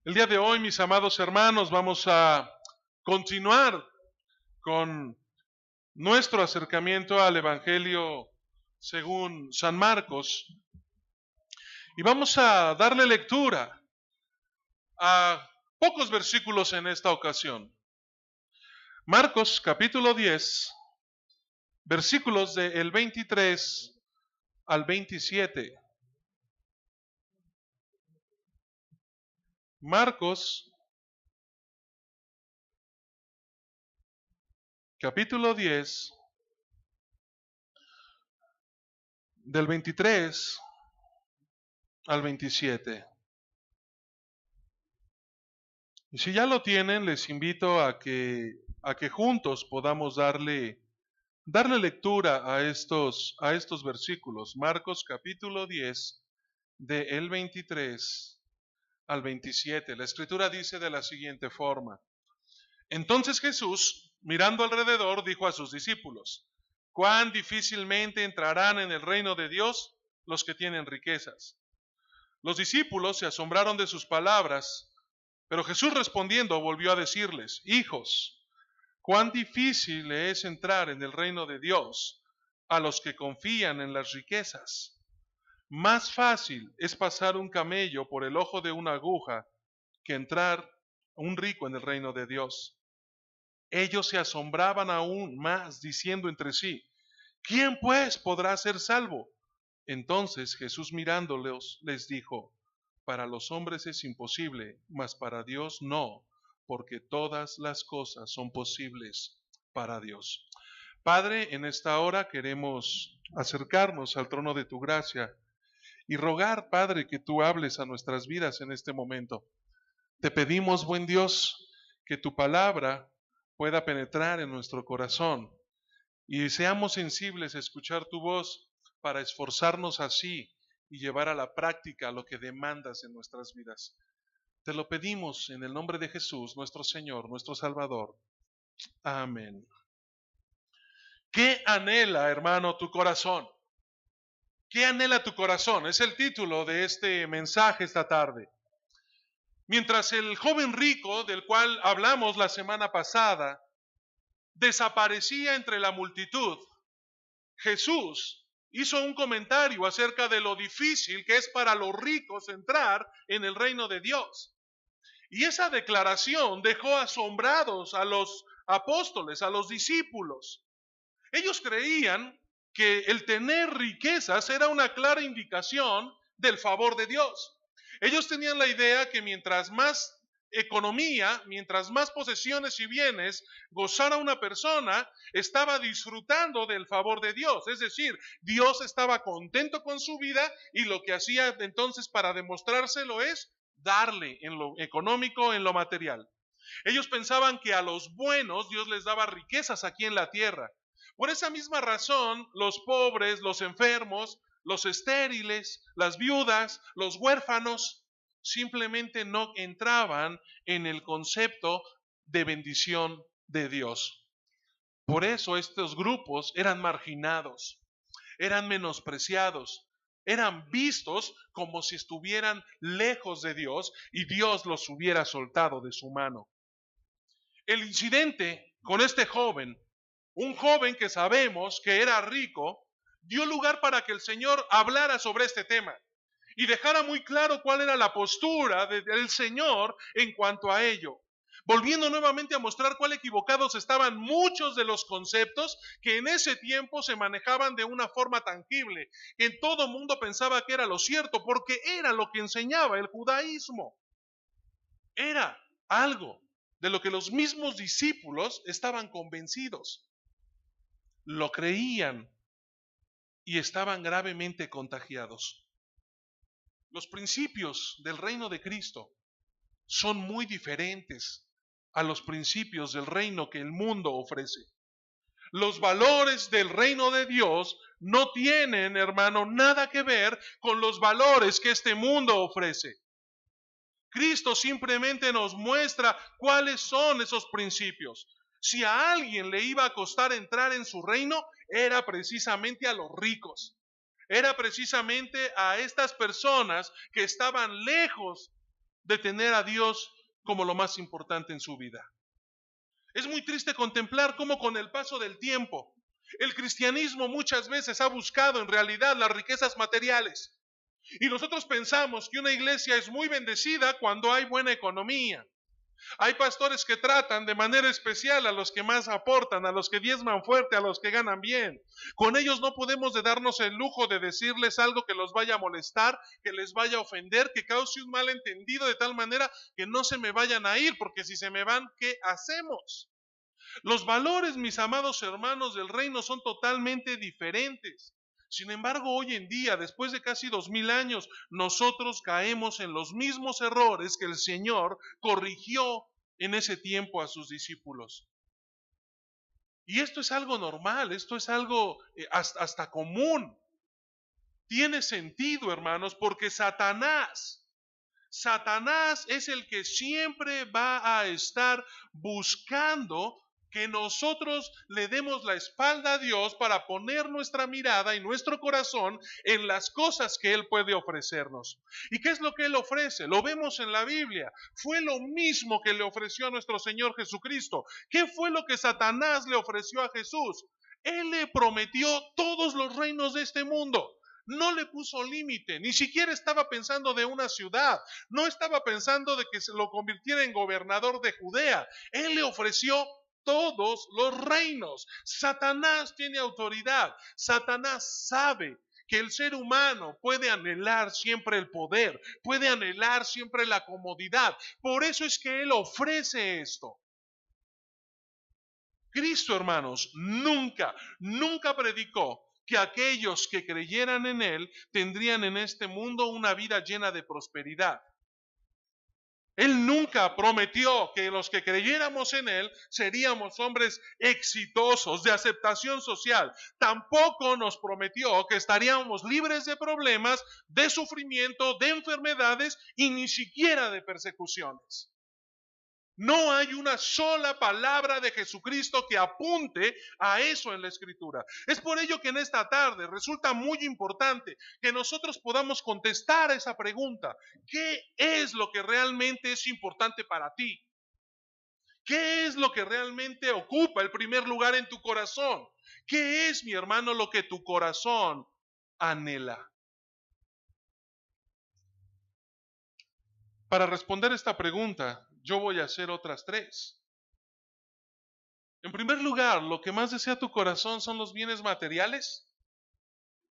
El día de hoy, mis amados hermanos, vamos a continuar con nuestro acercamiento al Evangelio según San Marcos y vamos a darle lectura a pocos versículos en esta ocasión. Marcos capítulo 10, versículos del 23 al 27. Marcos capítulo 10, del 23 al 27. Y si ya lo tienen, les invito a que juntos podamos darle lectura a estos versículos. Marcos capítulo 10, del 23 al 27. La escritura dice de la siguiente forma: Entonces Jesús, mirando alrededor, dijo a sus discípulos: cuán difícilmente entrarán en el reino de Dios los que tienen riquezas. Los discípulos se asombraron de sus palabras, pero Jesús respondiendo volvió a decirles: hijos, cuán difícil es entrar en el reino de Dios a los que confían en las riquezas. Más fácil es pasar un camello por el ojo de una aguja que entrar un rico en el reino de Dios. Ellos se asombraban aún más, diciendo entre sí: ¿quién pues podrá ser salvo? Entonces Jesús mirándolos les dijo: para los hombres es imposible, mas para Dios no, porque todas las cosas son posibles para Dios. Padre, en esta hora queremos acercarnos al trono de tu gracia y rogar, Padre, que tú hables a nuestras vidas en este momento. Te pedimos, buen Dios, que tu palabra pueda penetrar en nuestro corazón y seamos sensibles a escuchar tu voz para esforzarnos así y llevar a la práctica lo que demandas en nuestras vidas. Te lo pedimos en el nombre de Jesús, nuestro Señor, nuestro Salvador. Amén. ¿Qué anhela, hermano, tu corazón? ¿Qué anhela tu corazón? Es el título de este mensaje esta tarde. Mientras el joven rico, del cual hablamos la semana pasada, desaparecía entre la multitud, Jesús hizo un comentario acerca de lo difícil que es para los ricos entrar en el reino de Dios. Y esa declaración dejó asombrados a los apóstoles, a los discípulos. Ellos creían que el tener riquezas era una clara indicación del favor de Dios. Ellos tenían la idea que mientras más economía, mientras más posesiones y bienes gozara una persona, estaba disfrutando del favor de Dios. Es decir, Dios estaba contento con su vida y lo que hacía entonces para demostrárselo es darle en lo económico, en lo material. Ellos pensaban que a los buenos Dios les daba riquezas aquí en la tierra. Por esa misma razón, los pobres, los enfermos, los estériles, las viudas, los huérfanos, simplemente no entraban en el concepto de bendición de Dios. Por eso estos grupos eran marginados, eran menospreciados, eran vistos como si estuvieran lejos de Dios y Dios los hubiera soltado de su mano. El incidente con este joven, un joven que sabemos que era rico, dio lugar para que el Señor hablara sobre este tema y dejara muy claro cuál era la postura del Señor en cuanto a ello, volviendo nuevamente a mostrar cuál equivocados estaban muchos de los conceptos que en ese tiempo se manejaban de una forma tangible, que en todo mundo pensaba que era lo cierto, porque era lo que enseñaba el judaísmo. Era algo de lo que los mismos discípulos estaban convencidos, lo creían y estaban gravemente contagiados. Los principios del reino de Cristo son muy diferentes a los principios del reino que el mundo ofrece. Los valores del reino de Dios no tienen, hermano, nada que ver con los valores que este mundo ofrece. Cristo simplemente nos muestra cuáles son esos principios. Si a alguien le iba a costar entrar en su reino, era precisamente a los ricos. Era precisamente a estas personas que estaban lejos de tener a Dios como lo más importante en su vida. Es muy triste contemplar cómo con el paso del tiempo, el cristianismo muchas veces ha buscado en realidad las riquezas materiales. Y nosotros pensamos que una iglesia es muy bendecida cuando hay buena economía. Hay pastores que tratan de manera especial a los que más aportan, a los que diezman fuerte, a los que ganan bien. Con ellos no podemos darnos el lujo de decirles algo que los vaya a molestar, que les vaya a ofender, que cause un malentendido de tal manera que no se me vayan a ir, porque si se me van, ¿qué hacemos? Los valores, mis amados hermanos del reino, son totalmente diferentes. Sin embargo, hoy en día, después de casi 2000 años, nosotros caemos en los mismos errores que el Señor corrigió en ese tiempo a sus discípulos. Y esto es algo normal, esto es algo hasta común. Tiene sentido, hermanos, porque Satanás es el que siempre va a estar buscando que nosotros le demos la espalda a Dios para poner nuestra mirada y nuestro corazón en las cosas que Él puede ofrecernos. ¿Y qué es lo que Él ofrece? Lo vemos en la Biblia. Fue lo mismo que le ofreció a nuestro Señor Jesucristo. ¿Qué fue lo que Satanás le ofreció a Jesús? Él le prometió todos los reinos de este mundo. No le puso límite, ni siquiera estaba pensando de una ciudad, no estaba pensando de que se lo convirtiera en gobernador de Judea. Él le ofreció todos los reinos. Satanás tiene autoridad. Satanás sabe que el ser humano puede anhelar siempre el poder, puede anhelar siempre la comodidad. Por eso es que Él ofrece esto. Cristo, hermanos, nunca predicó que aquellos que creyeran en Él tendrían en este mundo una vida llena de prosperidad. Él nunca prometió que los que creyéramos en Él seríamos hombres exitosos, de aceptación social. Tampoco nos prometió que estaríamos libres de problemas, de sufrimiento, de enfermedades y ni siquiera de persecuciones. No hay una sola palabra de Jesucristo que apunte a eso en la Escritura. Es por ello que en esta tarde resulta muy importante que nosotros podamos contestar a esa pregunta. ¿Qué es lo que realmente es importante para ti? ¿Qué es lo que realmente ocupa el primer lugar en tu corazón? ¿Qué es, mi hermano, lo que tu corazón anhela? Para responder esta pregunta, yo voy a hacer otras tres. En primer lugar, lo que más desea tu corazón son los bienes materiales.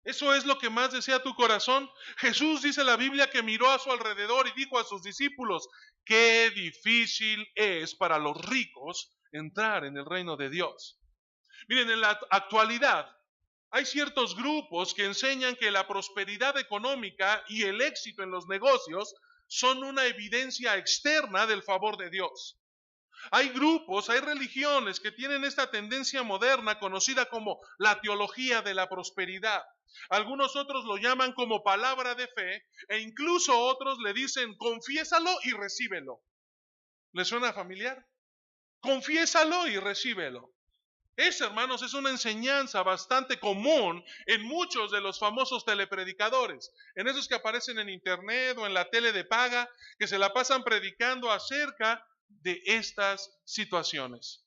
¿Eso es lo que más desea tu corazón? Jesús dice en la Biblia que miró a su alrededor y dijo a sus discípulos, qué difícil es para los ricos entrar en el reino de Dios. Miren, en la actualidad hay ciertos grupos que enseñan que la prosperidad económica y el éxito en los negocios son una evidencia externa del favor de Dios. Hay grupos, hay religiones que tienen esta tendencia moderna conocida como la teología de la prosperidad. Algunos otros lo llaman como palabra de fe e incluso otros le dicen confiésalo y recíbelo. ¿Le suena familiar? Confiésalo y recíbelo. Esa, hermanos, es una enseñanza bastante común en muchos de los famosos telepredicadores, en esos que aparecen en internet o en la tele de paga, que se la pasan predicando acerca de estas situaciones.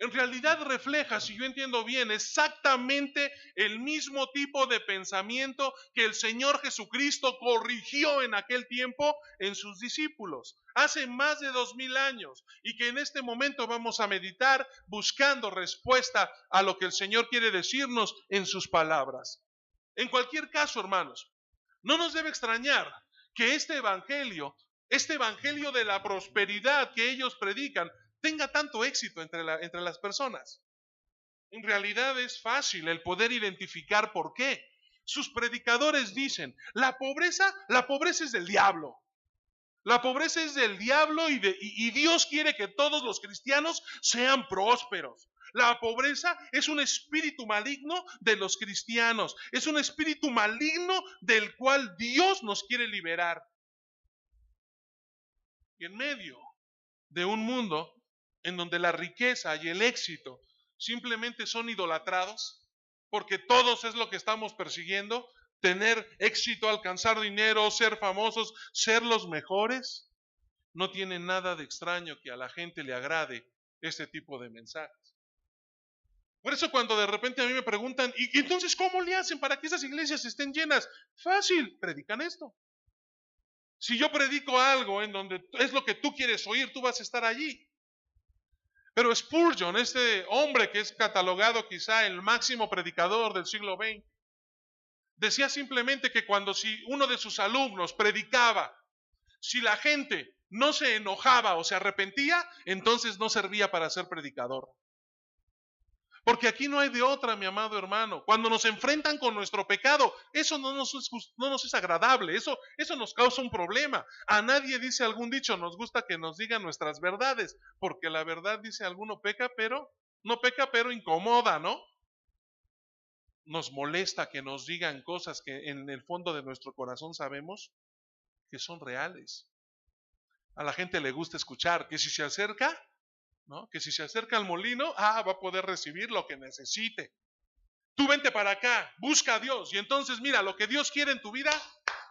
En realidad refleja, si yo entiendo bien, exactamente el mismo tipo de pensamiento que el Señor Jesucristo corrigió en aquel tiempo en sus discípulos, hace más de 2000 años, y que en este momento vamos a meditar buscando respuesta a lo que el Señor quiere decirnos en sus palabras. En cualquier caso, hermanos, no nos debe extrañar que este evangelio de la prosperidad que ellos predican, tenga tanto éxito entre las personas. En realidad es fácil el poder identificar por qué. Sus predicadores dicen, la pobreza es del diablo. La pobreza es del diablo y Dios quiere que todos los cristianos sean prósperos. La pobreza es un espíritu maligno de los cristianos. Es un espíritu maligno del cual Dios nos quiere liberar. Y en medio de un mundo en donde la riqueza y el éxito simplemente son idolatrados, porque todos es lo que estamos persiguiendo, tener éxito, alcanzar dinero, ser famosos, ser los mejores. No tiene nada de extraño que a la gente le agrade este tipo de mensajes. Por eso cuando de repente a mí me preguntan, ¿y entonces cómo le hacen para que esas iglesias estén llenas? Fácil, predican esto. Si yo predico algo en donde es lo que tú quieres oír, tú vas a estar allí. Pero Spurgeon, este hombre que es catalogado quizá el máximo predicador del siglo XX, decía simplemente que cuando si uno de sus alumnos predicaba, si la gente no se enojaba o se arrepentía, entonces no servía para ser predicador. Porque aquí no hay de otra, mi amado hermano. Cuando nos enfrentan con nuestro pecado, eso no nos es agradable, eso nos causa un problema. A nadie, dice algún dicho, nos gusta que nos digan nuestras verdades, porque la verdad, dice alguno, no peca, pero incomoda, ¿no? Nos molesta que nos digan cosas que en el fondo de nuestro corazón sabemos que son reales. A la gente le gusta escuchar que si se acerca, ¿no? Que si se acerca al molino, va a poder recibir lo que necesite. Tú vente para acá, busca a Dios. Y entonces mira, lo que Dios quiere en tu vida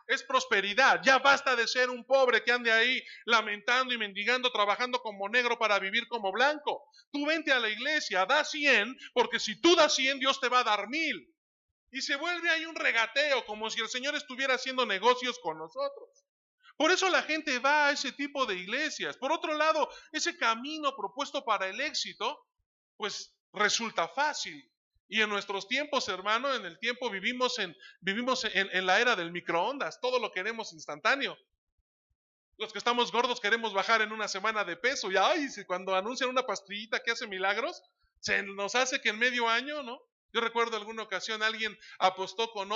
es prosperidad. Ya basta de ser un pobre que ande ahí lamentando y mendigando, trabajando como negro para vivir como blanco. Tú vente a la iglesia, da 100, porque si tú das 100, Dios te va a dar 1000. Y se vuelve ahí un regateo, como si el Señor estuviera haciendo negocios con nosotros. Por eso la gente va a ese tipo de iglesias. Por otro lado, ese camino propuesto para el éxito, pues resulta fácil. Y en nuestros tiempos, hermano, en el tiempo vivimos en la era del microondas. Todo lo queremos instantáneo. Los que estamos gordos queremos bajar en una semana de peso. Y cuando anuncian una pastillita que hace milagros, se nos hace que en medio año, ¿no? Yo recuerdo alguna ocasión alguien apostó con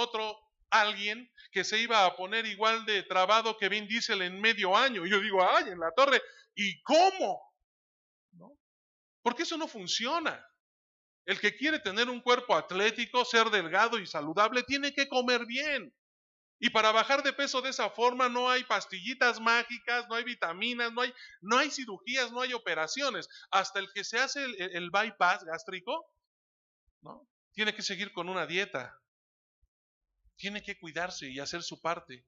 alguien que se iba a poner igual de trabado que Vin Diesel en medio año. Y yo digo, en la torre, ¿y cómo? ¿No? Porque eso no funciona. El que quiere tener un cuerpo atlético, ser delgado y saludable, tiene que comer bien. Y para bajar de peso de esa forma no hay pastillitas mágicas, no hay vitaminas, no hay cirugías, no hay operaciones. Hasta el que se hace el bypass gástrico, ¿no? Tiene que seguir con una dieta. Tiene que cuidarse y hacer su parte.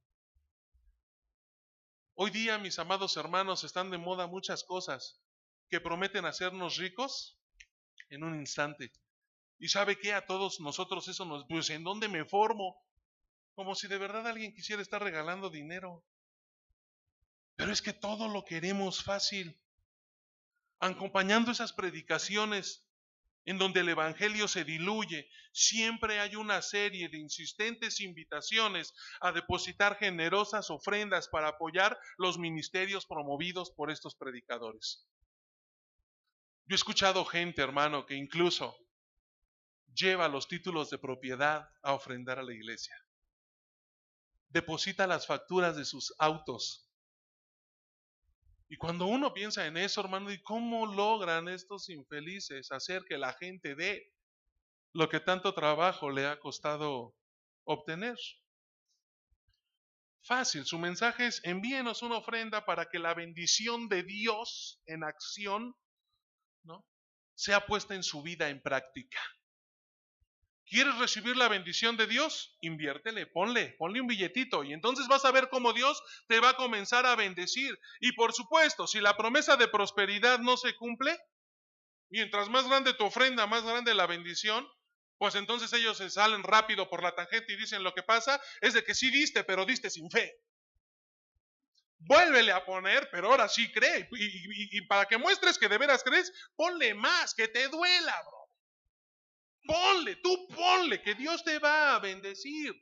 Hoy día, mis amados hermanos, están de moda muchas cosas que prometen hacernos ricos en un instante. ¿Y sabe qué? A todos nosotros eso pues ¿en dónde me formo? Como si de verdad alguien quisiera estar regalando dinero. Pero es que todo lo queremos fácil. Acompañando esas predicaciones en donde el evangelio se diluye, siempre hay una serie de insistentes invitaciones a depositar generosas ofrendas para apoyar los ministerios promovidos por estos predicadores. Yo he escuchado gente, hermano, que incluso lleva los títulos de propiedad a ofrendar a la iglesia. Deposita las facturas de sus autos. Y cuando uno piensa en eso, hermano, ¿y cómo logran estos infelices hacer que la gente dé lo que tanto trabajo le ha costado obtener? Fácil, su mensaje es: envíenos una ofrenda para que la bendición de Dios en acción, ¿no?, sea puesta en su vida en práctica. ¿Quieres recibir la bendición de Dios? Inviértele, ponle un billetito y entonces vas a ver cómo Dios te va a comenzar a bendecir. Y por supuesto, si la promesa de prosperidad no se cumple, mientras más grande tu ofrenda, más grande la bendición, pues entonces ellos se salen rápido por la tangente y dicen: lo que pasa es de que sí diste, pero diste sin fe. Vuélvele a poner, pero ahora sí cree. Y para que muestres que de veras crees, ponle más, que te duela, bro. Ponle, que Dios te va a bendecir.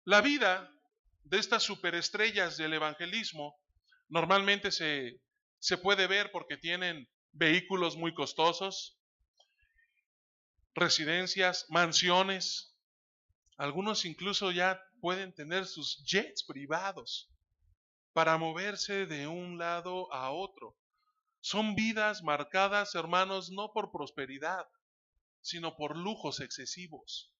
La vida de estas superestrellas del evangelismo normalmente se puede ver porque tienen vehículos muy costosos, residencias, mansiones. Algunos incluso ya pueden tener sus jets privados para moverse de un lado a otro. Son vidas marcadas, hermanos, no por prosperidad, sino por lujos excesivos.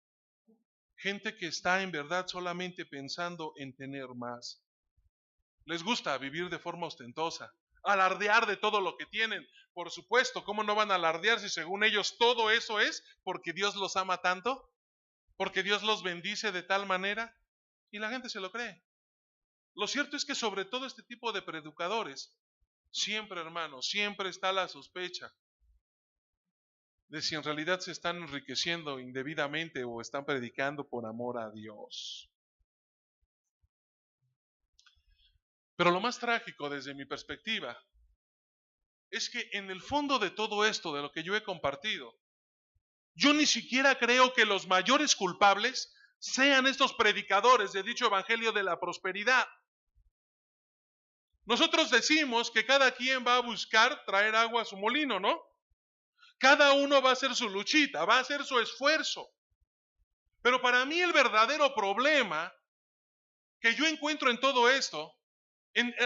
Gente que está en verdad solamente pensando en tener más. Les gusta vivir de forma ostentosa, alardear de todo lo que tienen. Por supuesto, ¿cómo no van a alardear si según ellos todo eso es porque Dios los ama tanto? porque Dios los bendice de tal manera, y la gente se lo cree. Lo cierto es que sobre todo este tipo de predicadores, siempre, hermanos, siempre está la sospecha de si en realidad se están enriqueciendo indebidamente o están predicando por amor a Dios. Pero lo más trágico desde mi perspectiva es que en el fondo de todo esto, de lo que yo he compartido, yo ni siquiera creo que los mayores culpables sean estos predicadores de dicho evangelio de la prosperidad. Nosotros decimos que cada quien va a buscar traer agua a su molino, ¿no? Cada uno va a hacer su luchita, va a hacer su esfuerzo. Pero para mí el verdadero problema que yo encuentro en todo esto,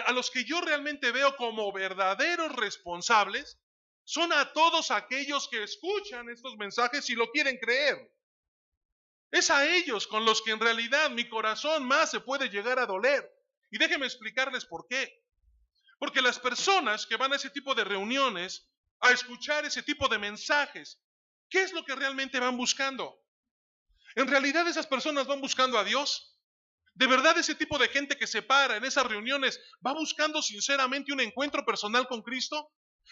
a los que yo realmente veo como verdaderos responsables, son a todos aquellos que escuchan estos mensajes y lo quieren creer. Es a ellos con los que en realidad mi corazón más se puede llegar a doler. Y déjenme explicarles por qué. Porque las personas que van a ese tipo de reuniones, a escuchar ese tipo de mensajes, ¿qué es lo que realmente van buscando? ¿En realidad esas personas van buscando a Dios? ¿De verdad ese tipo de gente que se para en esas reuniones va buscando sinceramente un encuentro personal con Cristo?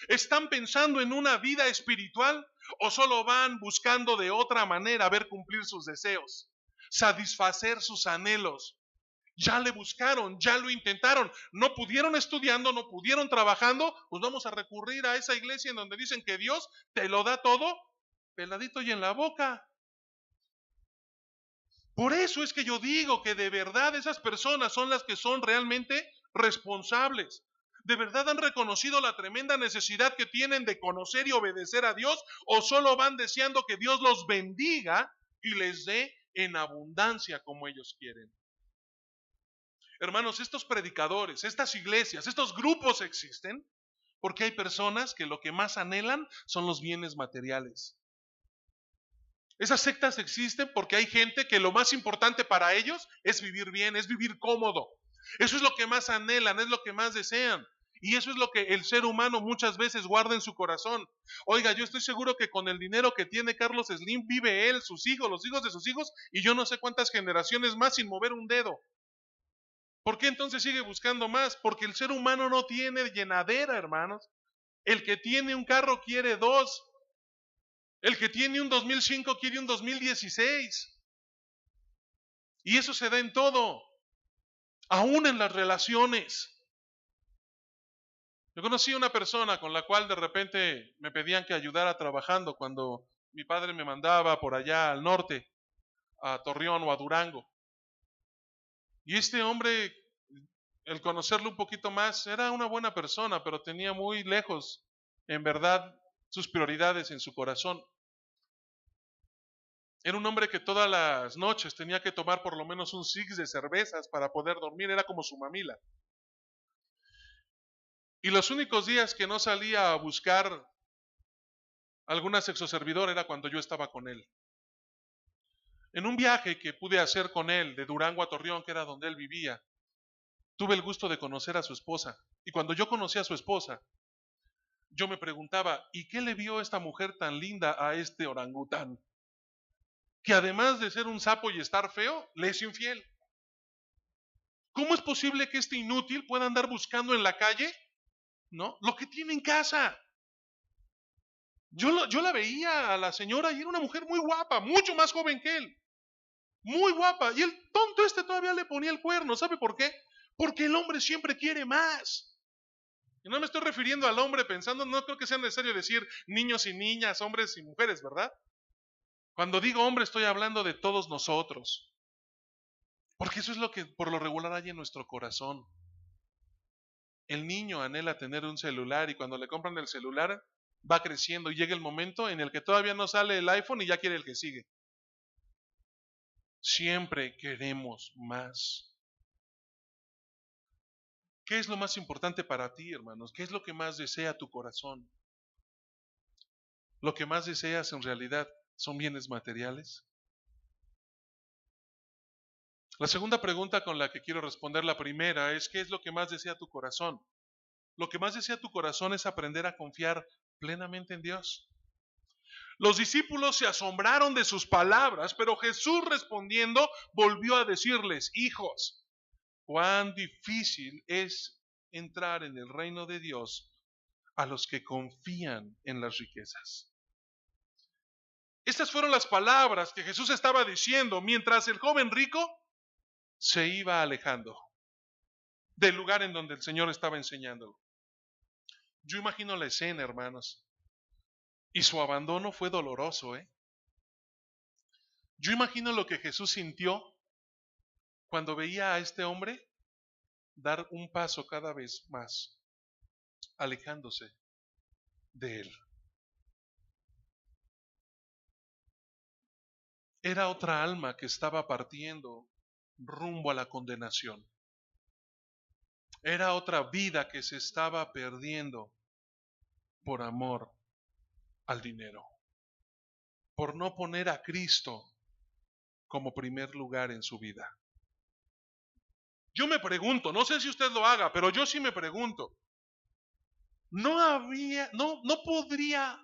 ¿Están pensando en una vida espiritual o solo van buscando de otra manera ver cumplir sus deseos, satisfacer sus anhelos? Ya le buscaron, ya lo intentaron, no pudieron estudiando, no pudieron trabajando, pues vamos a recurrir a esa iglesia en donde dicen que Dios te lo da todo peladito y en la boca. Por eso es que yo digo que de verdad esas personas son las que son realmente responsables. ¿De verdad han reconocido la tremenda necesidad que tienen de conocer y obedecer a Dios? ¿O solo van deseando que Dios los bendiga y les dé en abundancia como ellos quieren? Hermanos, estos predicadores, estas iglesias, estos grupos existen porque hay personas que lo que más anhelan son los bienes materiales. Esas sectas existen porque hay gente que lo más importante para ellos es vivir bien, es vivir cómodo. Eso es lo que más anhelan, es lo que más desean. Y eso es lo que el ser humano muchas veces guarda en su corazón. Oiga, yo estoy seguro que con el dinero que tiene Carlos Slim vive él, sus hijos, los hijos de sus hijos y yo no sé cuántas generaciones más sin mover un dedo. ¿Por qué entonces sigue buscando más? Porque el ser humano no tiene llenadera, hermanos. El que tiene un carro quiere dos. El que tiene un 2005 quiere un 2016. Y eso se da en todo, aún en las relaciones. Yo conocí a una persona con la cual de repente me pedían que ayudara trabajando cuando mi padre me mandaba por allá al norte, a Torreón o a Durango. Y este hombre, el conocerlo un poquito más, era una buena persona, pero tenía muy lejos, en verdad, sus prioridades en su corazón. Era un hombre que todas las noches tenía que tomar por lo menos un six de cervezas para poder dormir, era como su mamila. Y los únicos días que no salía a buscar alguna sexoservidor era cuando yo estaba con él. En un viaje que pude hacer con él de Durango a Torreón, que era donde él vivía, tuve el gusto de conocer a su esposa. Y cuando yo conocí a su esposa, yo me preguntaba, ¿y qué le vio esta mujer tan linda a este orangután? Que además de ser un sapo y estar feo, le es infiel. ¿Cómo es posible que este inútil pueda andar buscando en la calle, ¿no?, lo que tiene en casa? Yo la veía a la señora y era una mujer muy guapa, mucho más joven que él. Muy guapa. Y el tonto este todavía le ponía el cuerno. ¿Sabe por qué? Porque el hombre siempre quiere más. Y no me estoy refiriendo al hombre pensando, no creo que sea necesario decir niños y niñas, hombres y mujeres, ¿verdad? Cuando digo hombre estoy hablando de todos nosotros. Porque eso es lo que por lo regular hay en nuestro corazón. El niño anhela tener un celular y cuando le compran el celular va creciendo y llega el momento en el que todavía no sale el iPhone y ya quiere el que sigue. Siempre queremos más. ¿Qué es lo más importante para ti, hermanos? ¿Qué es lo que más desea tu corazón? ¿Lo que más deseas en realidad son bienes materiales? La segunda pregunta con la que quiero responder la primera es ¿qué es lo que más desea tu corazón? Lo que más desea tu corazón es aprender a confiar plenamente en Dios. Los discípulos se asombraron de sus palabras, pero Jesús respondiendo volvió a decirles: hijos, cuán difícil es entrar en el reino de Dios a los que confían en las riquezas. Estas fueron las palabras que Jesús estaba diciendo mientras el joven rico se iba alejando del lugar en donde el Señor estaba enseñándolo. Yo imagino la escena, hermanos, y su abandono fue doloroso, ¿eh? Yo imagino lo que Jesús sintió cuando veía a este hombre dar un paso cada vez más, alejándose de él. Era otra alma que estaba partiendo rumbo a la condenación. Era otra vida que se estaba perdiendo por amor al dinero, por no poner a Cristo como primer lugar en su vida. Yo me pregunto, no sé si usted lo haga, pero yo sí me pregunto, ¿no podría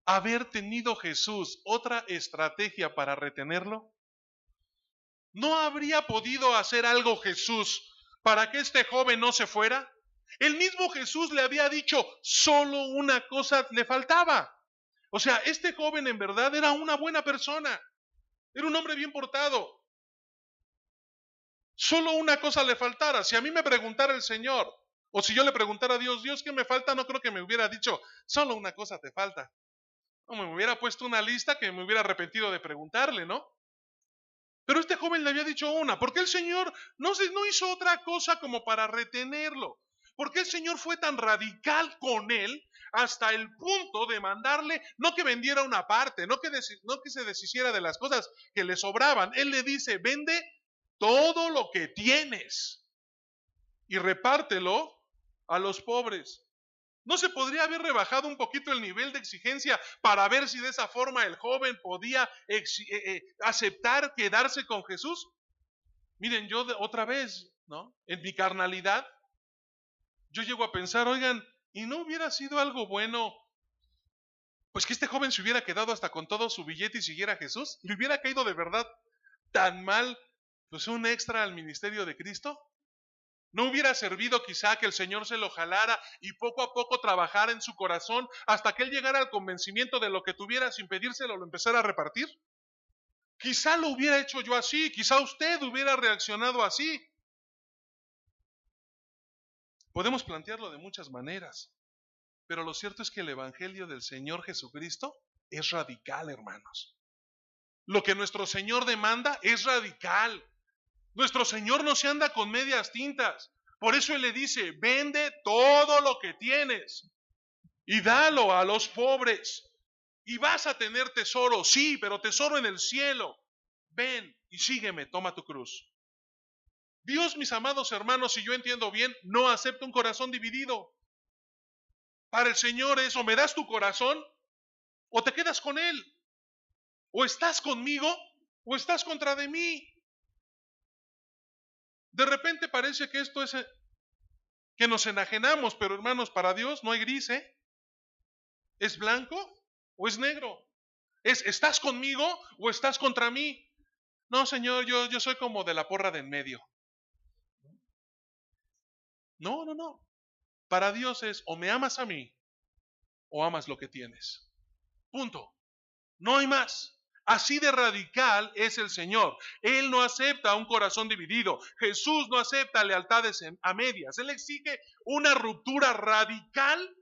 haber tenido Jesús otra estrategia para retenerlo? ¿No habría podido hacer algo Jesús para que este joven no se fuera? El mismo Jesús le había dicho, solo una cosa le faltaba. O sea, este joven en verdad era una buena persona, era un hombre bien portado. Solo una cosa le faltara. Si a mí me preguntara el Señor, o si yo le preguntara a Dios, Dios, ¿qué me falta? No creo que me hubiera dicho, solo una cosa te falta. No, me hubiera puesto una lista que me hubiera arrepentido de preguntarle, ¿no? Pero este joven le había dicho una, porque el Señor no hizo otra cosa como para retenerlo. Porque el Señor fue tan radical con él hasta el punto de mandarle, no que vendiera una parte, no que se deshiciera de las cosas que le sobraban. Él le dice, vende todo lo que tienes y repártelo a los pobres. ¿No se podría haber rebajado un poquito el nivel de exigencia para ver si de esa forma el joven podía aceptar quedarse con Jesús? Miren, yo otra vez, ¿no? En mi carnalidad, yo llego a pensar, oigan, ¿y no hubiera sido algo bueno? Pues que este joven se hubiera quedado hasta con todo su billete y siguiera a Jesús. ¿Le hubiera caído de verdad tan mal, pues un extra al ministerio de Cristo? ¿No hubiera servido quizá que el Señor se lo jalara y poco a poco trabajara en su corazón hasta que él llegara al convencimiento de lo que tuviera sin pedírselo, lo empezara a repartir? Quizá lo hubiera hecho yo así, quizá usted hubiera reaccionado así. Podemos plantearlo de muchas maneras, pero lo cierto es que el Evangelio del Señor Jesucristo es radical, hermanos. Lo que nuestro Señor demanda es radical. Nuestro Señor no se anda con medias tintas. Por eso Él le dice, vende todo lo que tienes y dalo a los pobres. Y vas a tener tesoro, sí, pero tesoro en el cielo. Ven y sígueme, toma tu cruz. Dios, mis amados hermanos, si yo entiendo bien, no acepta un corazón dividido. Para el Señor es o me das tu corazón o te quedas con Él. O estás conmigo o estás contra de mí. De repente parece que esto es que nos enajenamos, pero hermanos, para Dios no hay gris, ¿eh? ¿Es blanco o es negro? ¿Es estás conmigo o estás contra mí? No, Señor, yo soy como de la porra de en medio. No. Para Dios es o me amas a mí o amas lo que tienes. Punto. No hay más. Así de radical es el Señor. Él no acepta un corazón dividido. Jesús no acepta lealtades a medias. Él exige una ruptura radical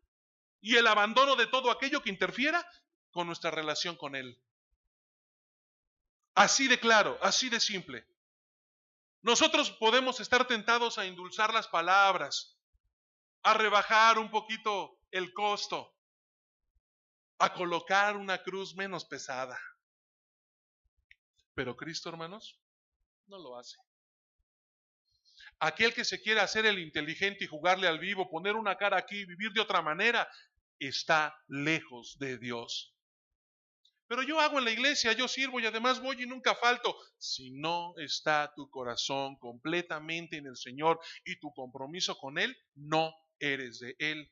y el abandono de todo aquello que interfiera con nuestra relación con Él. Así de claro, así de simple. Nosotros podemos estar tentados a endulzar las palabras, a rebajar un poquito el costo, a colocar una cruz menos pesada. Pero Cristo, hermanos, no lo hace. Aquel que se quiere hacer el inteligente y jugarle al vivo, poner una cara aquí, vivir de otra manera, está lejos de Dios. Pero yo hago en la iglesia, yo sirvo y además voy y nunca falto. Si no está tu corazón completamente en el Señor y tu compromiso con Él, no eres de Él.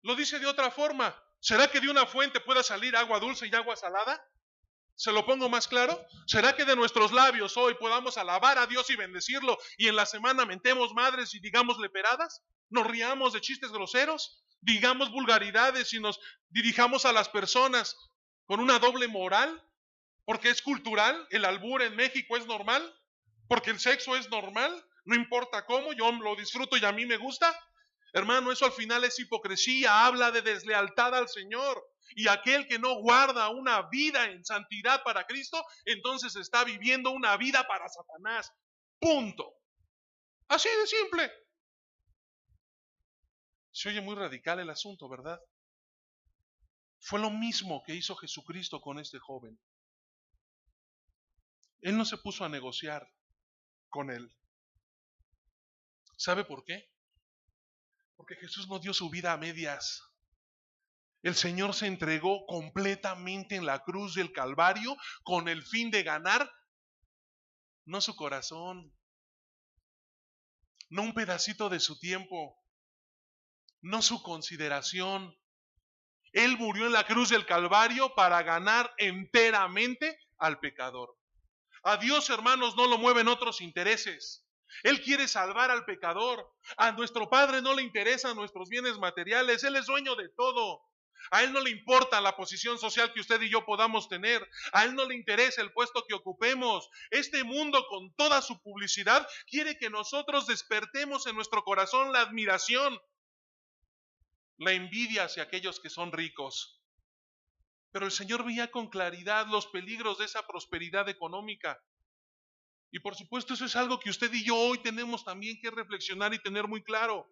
Lo dice de otra forma. ¿Será que de una fuente pueda salir agua dulce y agua salada? ¿Se lo pongo más claro? ¿Será que de nuestros labios hoy podamos alabar a Dios y bendecirlo y en la semana mentemos madres y digamos leperadas? ¿Nos riamos de chistes groseros? ¿Digamos vulgaridades y nos dirijamos a las personas con una doble moral? ¿Porque es cultural? ¿El albur en México es normal? ¿Porque el sexo es normal? No importa cómo, yo lo disfruto y a mí me gusta. Hermano, eso al final es hipocresía, habla de deslealtad al Señor. Y aquel que no guarda una vida en santidad para Cristo, entonces está viviendo una vida para Satanás. Punto. Así de simple. Se oye muy radical el asunto, ¿verdad? Fue lo mismo que hizo Jesucristo con este joven. Él no se puso a negociar con él. ¿Sabe por qué? Porque Jesús no dio su vida a medias. El Señor se entregó completamente en la cruz del Calvario con el fin de ganar, no su corazón, no un pedacito de su tiempo, no su consideración. Él murió en la cruz del Calvario para ganar enteramente al pecador. A Dios, hermanos, no lo mueven otros intereses. Él quiere salvar al pecador. A nuestro Padre no le interesan nuestros bienes materiales. Él es dueño de todo. A Él no le importa la posición social que usted y yo podamos tener. A Él no le interesa el puesto que ocupemos. Este mundo, con toda su publicidad, quiere que nosotros despertemos en nuestro corazón la admiración, la envidia hacia aquellos que son ricos. Pero el Señor veía con claridad los peligros de esa prosperidad económica. Y por supuesto eso es algo que usted y yo hoy tenemos también que reflexionar y tener muy claro.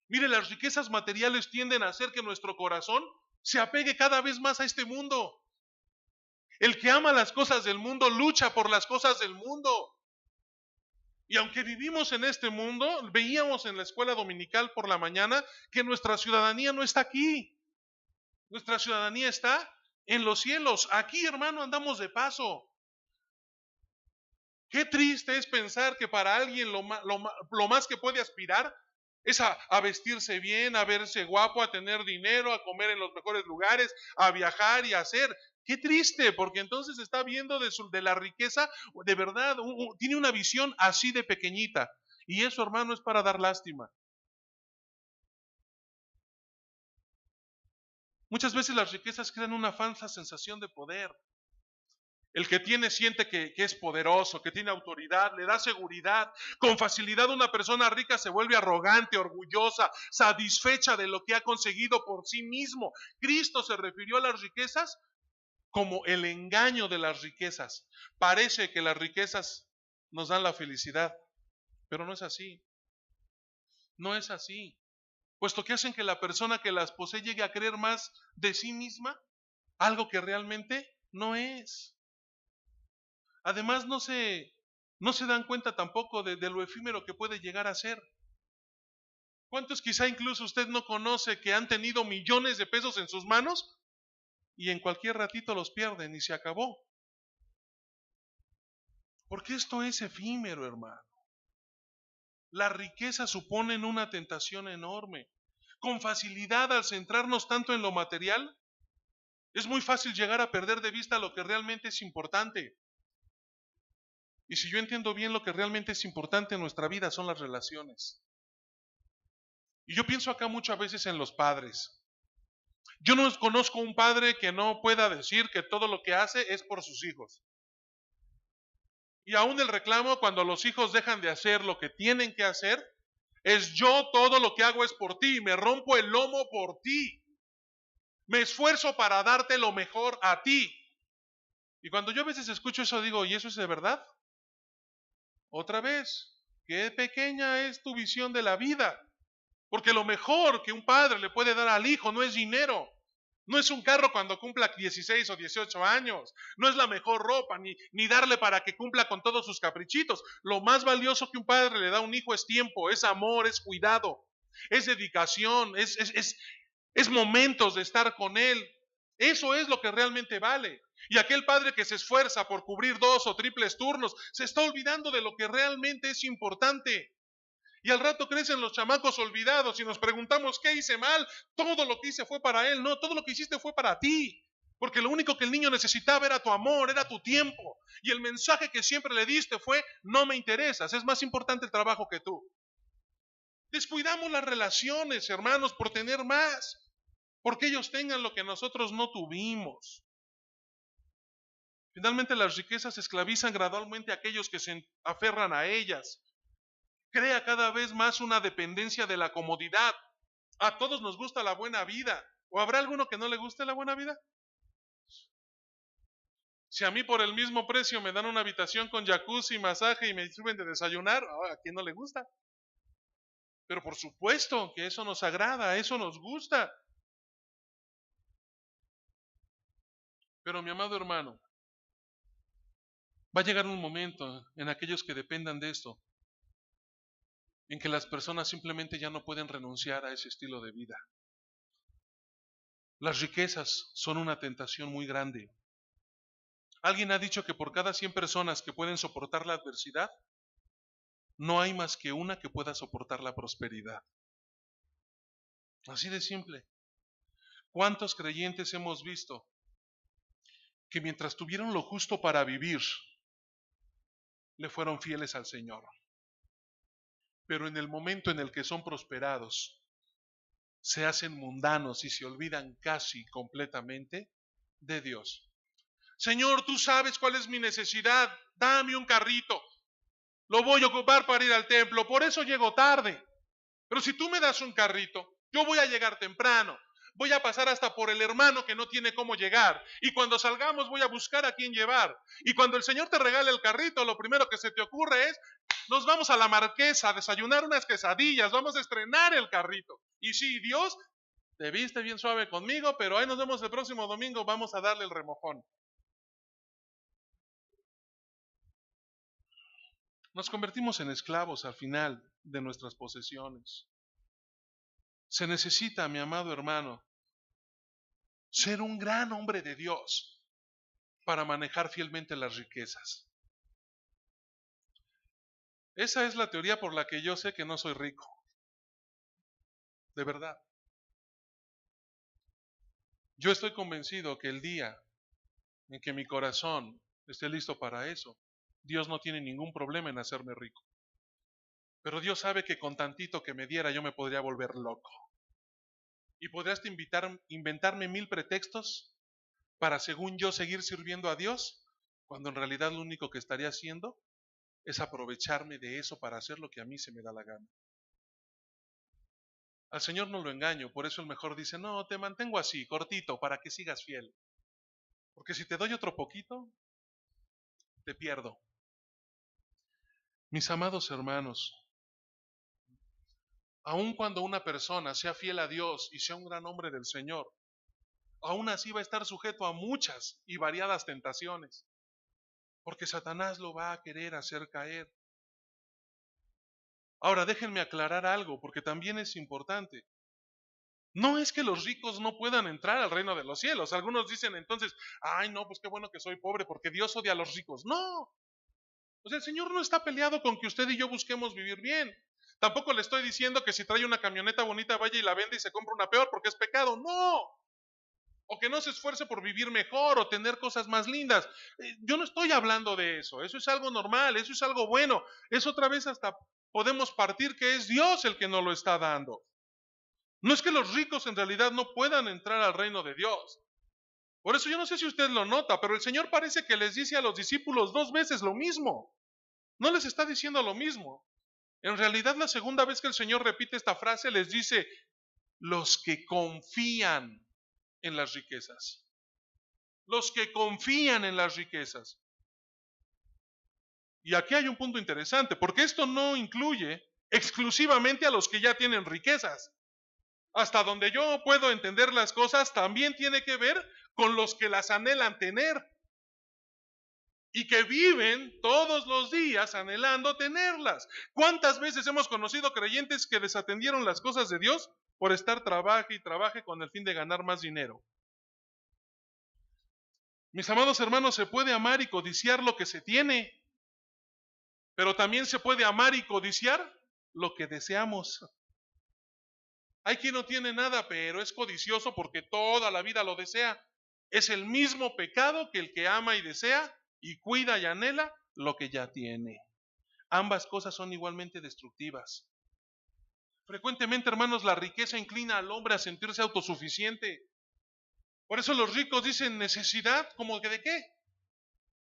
Mire, las riquezas materiales tienden a hacer que nuestro corazón se apegue cada vez más a este mundo. El que ama las cosas del mundo lucha por las cosas del mundo. Y aunque vivimos en este mundo, veíamos en la escuela dominical por la mañana que nuestra ciudadanía no está aquí. Nuestra ciudadanía está en los cielos. Aquí, hermano, andamos de paso. Qué triste es pensar que para alguien lo más que puede aspirar es a vestirse bien, a verse guapo, a tener dinero, a comer en los mejores lugares, a viajar y a hacer. Qué triste, porque entonces está viendo de la riqueza, de verdad, tiene una visión así de pequeñita. Y eso, hermano, es para dar lástima. Muchas veces las riquezas crean una falsa sensación de poder. El que tiene siente que es poderoso, que tiene autoridad, le da seguridad. Con facilidad una persona rica se vuelve arrogante, orgullosa, satisfecha de lo que ha conseguido por sí mismo. Cristo se refirió a las riquezas como el engaño de las riquezas. Parece que las riquezas nos dan la felicidad, pero no es así. No es así. Puesto que hacen que la persona que las posee llegue a creer más de sí misma, algo que realmente no es. Además, no se dan cuenta tampoco de lo efímero que puede llegar a ser. ¿Cuántos quizá incluso usted no conoce que han tenido millones de pesos en sus manos y en cualquier ratito los pierden y se acabó? Porque esto es efímero, hermano. La riqueza supone una tentación enorme. Con facilidad, al centrarnos tanto en lo material, es muy fácil llegar a perder de vista lo que realmente es importante. Y si yo entiendo bien, lo que realmente es importante en nuestra vida son las relaciones. Y yo pienso acá muchas veces en los padres. Yo no conozco un padre que no pueda decir que todo lo que hace es por sus hijos. Y aún el reclamo cuando los hijos dejan de hacer lo que tienen que hacer, es yo todo lo que hago es por ti, me rompo el lomo por ti. Me esfuerzo para darte lo mejor a ti. Y cuando yo a veces escucho eso digo, ¿y eso es de verdad? Otra vez, qué pequeña es tu visión de la vida. Porque lo mejor que un padre le puede dar al hijo no es dinero. No es un carro cuando cumpla 16 o 18 años. No es la mejor ropa, ni darle para que cumpla con todos sus caprichitos. Lo más valioso que un padre le da a un hijo es tiempo, es amor, es cuidado, es dedicación, es momentos de estar con él. Eso es lo que realmente vale. Y aquel padre que se esfuerza por cubrir 2 o triples turnos, se está olvidando de lo que realmente es importante. Y al rato crecen los chamacos olvidados y nos preguntamos, ¿qué hice mal? Todo lo que hice fue para él. No, todo lo que hiciste fue para ti. Porque lo único que el niño necesitaba era tu amor, era tu tiempo. Y el mensaje que siempre le diste fue, no me interesas, es más importante el trabajo que tú. Descuidamos las relaciones, hermanos, por tener más. Porque ellos tengan lo que nosotros no tuvimos. Finalmente las riquezas esclavizan gradualmente a aquellos que se aferran a ellas. Crea cada vez más una dependencia de la comodidad. A todos nos gusta la buena vida. ¿O habrá alguno que no le guste la buena vida? Si a mí por el mismo precio me dan una habitación con jacuzzi, masaje y me sirven de desayunar, ¿a quién no le gusta? Pero por supuesto que eso nos agrada, eso nos gusta. Pero mi amado hermano, va a llegar un momento en aquellos que dependan de esto, en que las personas simplemente ya no pueden renunciar a ese estilo de vida. Las riquezas son una tentación muy grande. Alguien ha dicho que por cada 100 personas que pueden soportar la adversidad, no hay más que una que pueda soportar la prosperidad. Así de simple. ¿Cuántos creyentes hemos visto que mientras tuvieron lo justo para vivir, le fueron fieles al Señor? Pero en el momento en el que son prosperados, se hacen mundanos y se olvidan casi completamente de Dios. Señor, tú sabes cuál es mi necesidad, dame un carrito, lo voy a ocupar para ir al templo, por eso llego tarde. Pero si tú me das un carrito, yo voy a llegar temprano, voy a pasar hasta por el hermano que no tiene cómo llegar, y cuando salgamos voy a buscar a quién llevar. Y cuando el Señor te regale el carrito, lo primero que se te ocurre es, nos vamos a la Marquesa a desayunar unas quesadillas, vamos a estrenar el carrito. Y sí, Dios, te viste bien suave conmigo, pero ahí nos vemos el próximo domingo, vamos a darle el remojón. Nos convertimos en esclavos al final de nuestras posesiones. Se necesita, mi amado hermano, ser un gran hombre de Dios para manejar fielmente las riquezas. Esa es la teoría por la que yo sé que no soy rico. De verdad. Yo estoy convencido que el día en que mi corazón esté listo para eso, Dios no tiene ningún problema en hacerme rico. Pero Dios sabe que con tantito que me diera yo me podría volver loco. Y podrías inventarme 1000 pretextos para, según yo, seguir sirviendo a Dios, cuando en realidad lo único que estaría haciendo es aprovecharme de eso para hacer lo que a mí se me da la gana. Al Señor no lo engaño, por eso el mejor dice, no, te mantengo así, cortito, para que sigas fiel. Porque si te doy otro poquito, te pierdo. Mis amados hermanos, aun cuando una persona sea fiel a Dios y sea un gran hombre del Señor, aún así va a estar sujeto a muchas y variadas tentaciones, porque Satanás lo va a querer hacer caer. Ahora déjenme aclarar algo, porque también es importante. No es que los ricos no puedan entrar al reino de los cielos. Algunos dicen entonces, ay no, pues qué bueno que soy pobre porque Dios odia a los ricos. No, o sea, el Señor no está peleado con que usted y yo busquemos vivir bien. Tampoco le estoy diciendo que si trae una camioneta bonita vaya y la vende y se compra una peor porque es pecado. No. O que no se esfuerce por vivir mejor o tener cosas más lindas. Yo no estoy hablando de eso. Eso es algo normal, eso es algo bueno. Es otra vez hasta podemos partir que es Dios el que nos lo está dando. No es que los ricos en realidad no puedan entrar al reino de Dios. Por eso yo no sé si usted lo nota, pero el Señor parece que les dice a los discípulos 2 veces lo mismo. No les está diciendo lo mismo. En realidad la segunda vez que el Señor repite esta frase les dice, los que confían en las riquezas. Los que confían en las riquezas. Y aquí hay un punto interesante, porque esto no incluye exclusivamente a los que ya tienen riquezas. Hasta donde yo puedo entender las cosas, también tiene que ver con los que las anhelan tener y que viven todos los días anhelando tenerlas. ¿Cuántas veces hemos conocido creyentes que desatendieron las cosas de Dios por estar trabaje y trabaje con el fin de ganar más dinero? Mis amados hermanos, se puede amar y codiciar lo que se tiene, pero también se puede amar y codiciar lo que deseamos. Hay quien no tiene nada, pero es codicioso porque toda la vida lo desea. Es el mismo pecado que el que ama y desea y cuida y anhela lo que ya tiene. Ambas cosas son igualmente destructivas. Frecuentemente, hermanos, la riqueza inclina al hombre a sentirse autosuficiente. Por eso los ricos dicen necesidad, como que ¿de qué?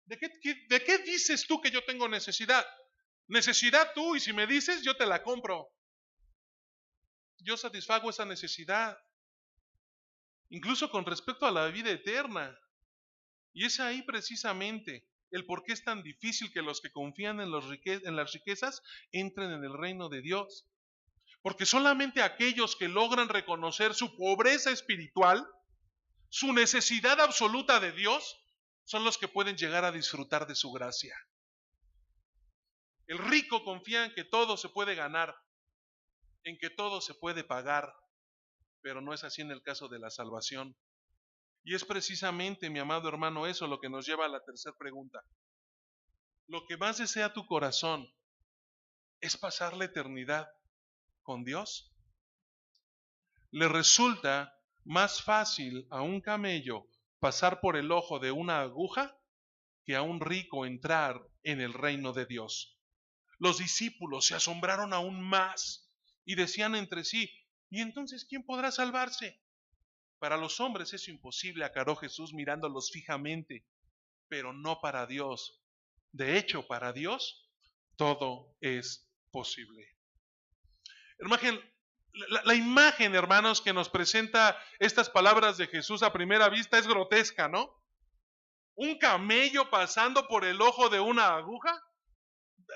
¿De qué dices tú que yo tengo necesidad? Necesidad tú, y si me dices, yo te la compro. Yo satisfago esa necesidad, incluso con respecto a la vida eterna. Y es ahí precisamente el por qué es tan difícil que los que confían en las riquezas entren en el reino de Dios. Porque solamente aquellos que logran reconocer su pobreza espiritual, su necesidad absoluta de Dios, son los que pueden llegar a disfrutar de su gracia. El rico confía en que todo se puede ganar, en que todo se puede pagar, pero no es así en el caso de la salvación. Y es precisamente, mi amado hermano, eso lo que nos lleva a la tercera pregunta. Lo que más desea tu corazón es pasar la eternidad con Dios. Le resulta más fácil a un camello pasar por el ojo de una aguja que a un rico entrar en el reino de Dios. Los discípulos se asombraron aún más y decían entre sí, ¿y entonces quién podrá salvarse? Para los hombres es imposible, aclaró Jesús mirándolos fijamente, pero no para Dios. De hecho, para Dios todo es posible. La imagen, hermanos, que nos presenta estas palabras de Jesús a primera vista es grotesca, ¿no? Un camello pasando por el ojo de una aguja.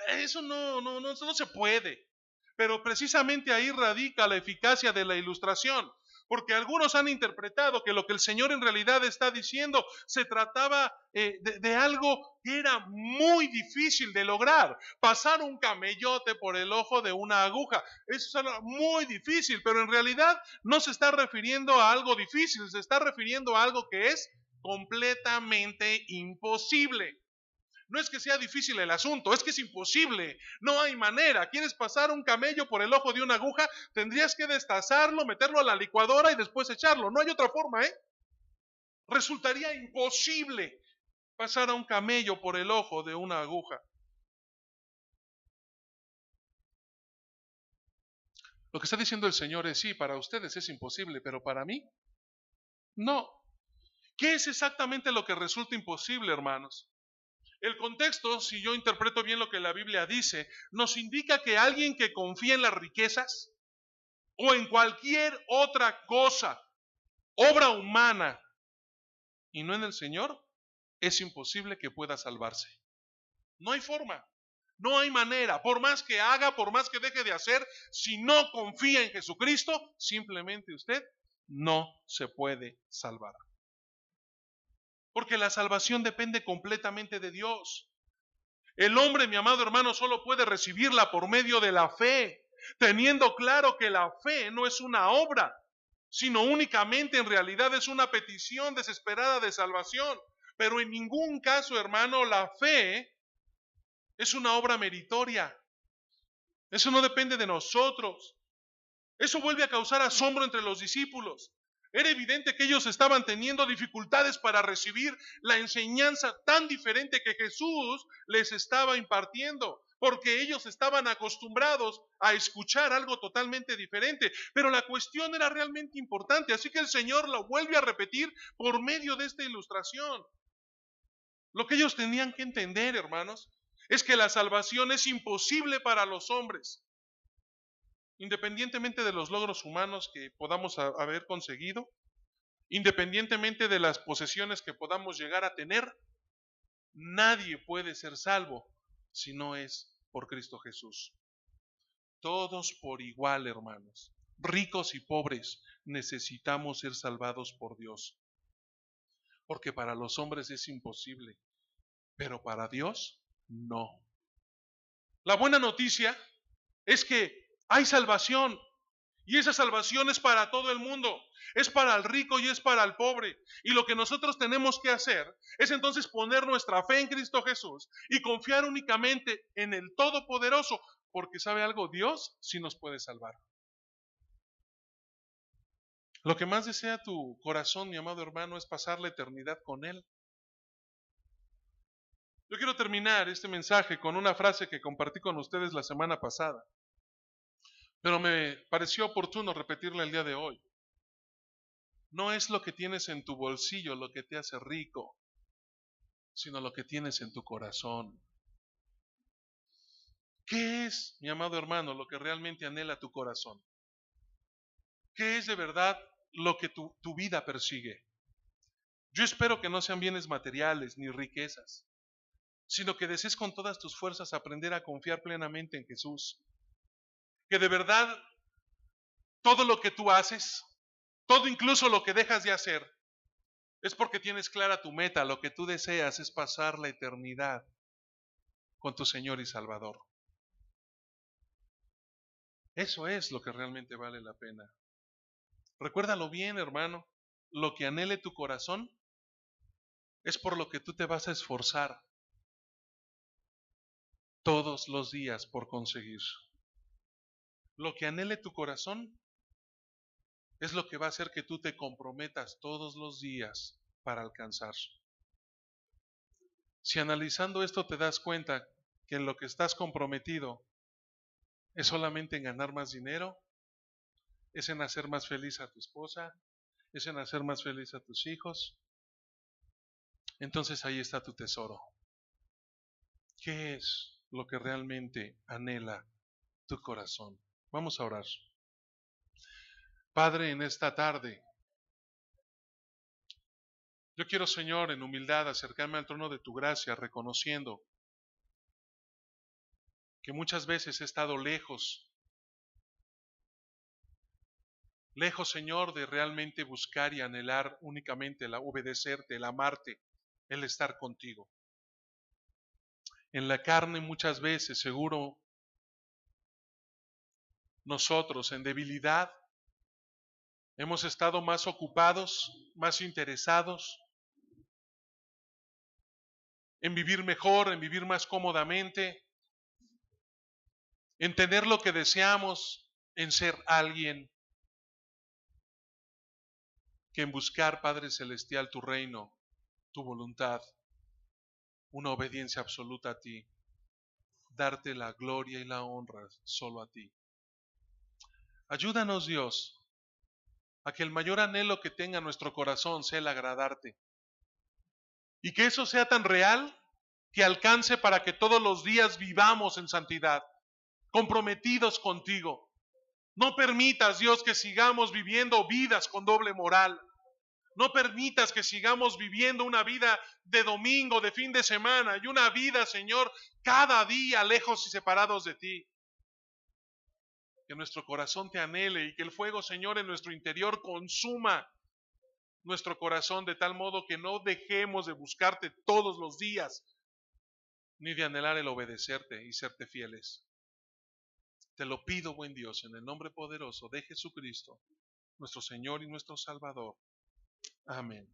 Eso no se puede. Pero precisamente ahí radica la eficacia de la ilustración. Porque algunos han interpretado que lo que el Señor en realidad está diciendo se trataba de algo que era muy difícil de lograr. Pasar un camellote por el ojo de una aguja. Eso es algo muy difícil, pero en realidad no se está refiriendo a algo difícil, se está refiriendo a algo que es completamente imposible. No es que sea difícil el asunto, es que es imposible. No hay manera. ¿Quieres pasar un camello por el ojo de una aguja? Tendrías que destazarlo, meterlo a la licuadora y después echarlo. No hay otra forma, ¿eh? Resultaría imposible pasar a un camello por el ojo de una aguja. Lo que está diciendo el Señor es, sí, para ustedes es imposible, pero para mí, no. ¿Qué es exactamente lo que resulta imposible, hermanos? El contexto, si yo interpreto bien lo que la Biblia dice, nos indica que alguien que confía en las riquezas o en cualquier otra cosa, obra humana, y no en el Señor, es imposible que pueda salvarse. No hay forma, no hay manera. Por más que haga, por más que deje de hacer, si no confía en Jesucristo, simplemente usted no se puede salvar. Porque la salvación depende completamente de Dios. El hombre, mi amado hermano, solo puede recibirla por medio de la fe, teniendo claro que la fe no es una obra, sino únicamente en realidad es una petición desesperada de salvación. Pero en ningún caso, hermano, la fe es una obra meritoria. Eso no depende de nosotros. Eso vuelve a causar asombro entre los discípulos. Era evidente que ellos estaban teniendo dificultades para recibir la enseñanza tan diferente que Jesús les estaba impartiendo, porque ellos estaban acostumbrados a escuchar algo totalmente diferente. Pero la cuestión era realmente importante, así que el Señor lo vuelve a repetir por medio de esta ilustración. Lo que ellos tenían que entender, hermanos, es que la salvación es imposible para los hombres. Independientemente de los logros humanos que podamos haber conseguido, independientemente de las posesiones que podamos llegar a tener, nadie puede ser salvo si no es por Cristo Jesús. Todos por igual, hermanos, ricos y pobres, necesitamos ser salvados por Dios. Porque para los hombres es imposible, pero para Dios no. La buena noticia es que hay salvación, y esa salvación es para todo el mundo, es para el rico y es para el pobre. Y lo que nosotros tenemos que hacer es entonces poner nuestra fe en Cristo Jesús y confiar únicamente en el Todopoderoso, porque ¿sabe algo? Dios sí nos puede salvar. Lo que más desea tu corazón, mi amado hermano, es pasar la eternidad con Él. Yo quiero terminar este mensaje con una frase que compartí con ustedes la semana pasada, pero me pareció oportuno repetirla el día de hoy. No es lo que tienes en tu bolsillo lo que te hace rico, sino lo que tienes en tu corazón. ¿Qué es, mi amado hermano, lo que realmente anhela tu corazón? ¿Qué es de verdad lo que tu vida persigue? Yo espero que no sean bienes materiales ni riquezas, sino que desees con todas tus fuerzas aprender a confiar plenamente en Jesús. Que de verdad todo lo que tú haces, todo incluso lo que dejas de hacer, es porque tienes clara tu meta. Lo que tú deseas es pasar la eternidad con tu Señor y Salvador. Eso es lo que realmente vale la pena. Recuérdalo bien, hermano. Lo que anhele tu corazón es por lo que tú te vas a esforzar todos los días por conseguir. Lo que anhele tu corazón es lo que va a hacer que tú te comprometas todos los días para alcanzar. Si analizando esto te das cuenta que en lo que estás comprometido es solamente en ganar más dinero, es en hacer más feliz a tu esposa, es en hacer más feliz a tus hijos, entonces ahí está tu tesoro. ¿Qué es lo que realmente anhela tu corazón? Vamos a orar. Padre, en esta tarde, yo quiero, Señor, en humildad acercarme al trono de tu gracia, reconociendo que muchas veces he estado lejos, Señor, de realmente buscar y anhelar únicamente el obedecerte, el amarte, el estar contigo. En la carne muchas veces, seguro, nosotros en debilidad hemos estado más ocupados, más interesados en vivir mejor, en vivir más cómodamente, en tener lo que deseamos, en ser alguien, que en buscar, Padre Celestial, tu reino, tu voluntad, una obediencia absoluta a ti, darte la gloria y la honra solo a ti. Ayúdanos, Dios, a que el mayor anhelo que tenga nuestro corazón sea el agradarte. Y que eso sea tan real que alcance para que todos los días vivamos en santidad, comprometidos contigo. No permitas, Dios, que sigamos viviendo vidas con doble moral. No permitas que sigamos viviendo una vida de domingo, de fin de semana, y una vida, Señor, cada día lejos y separados de ti. Que nuestro corazón te anhele y que el fuego, Señor, en nuestro interior consuma nuestro corazón de tal modo que no dejemos de buscarte todos los días, ni de anhelar el obedecerte y serte fieles. Te lo pido, buen Dios, en el nombre poderoso de Jesucristo, nuestro Señor y nuestro Salvador. Amén.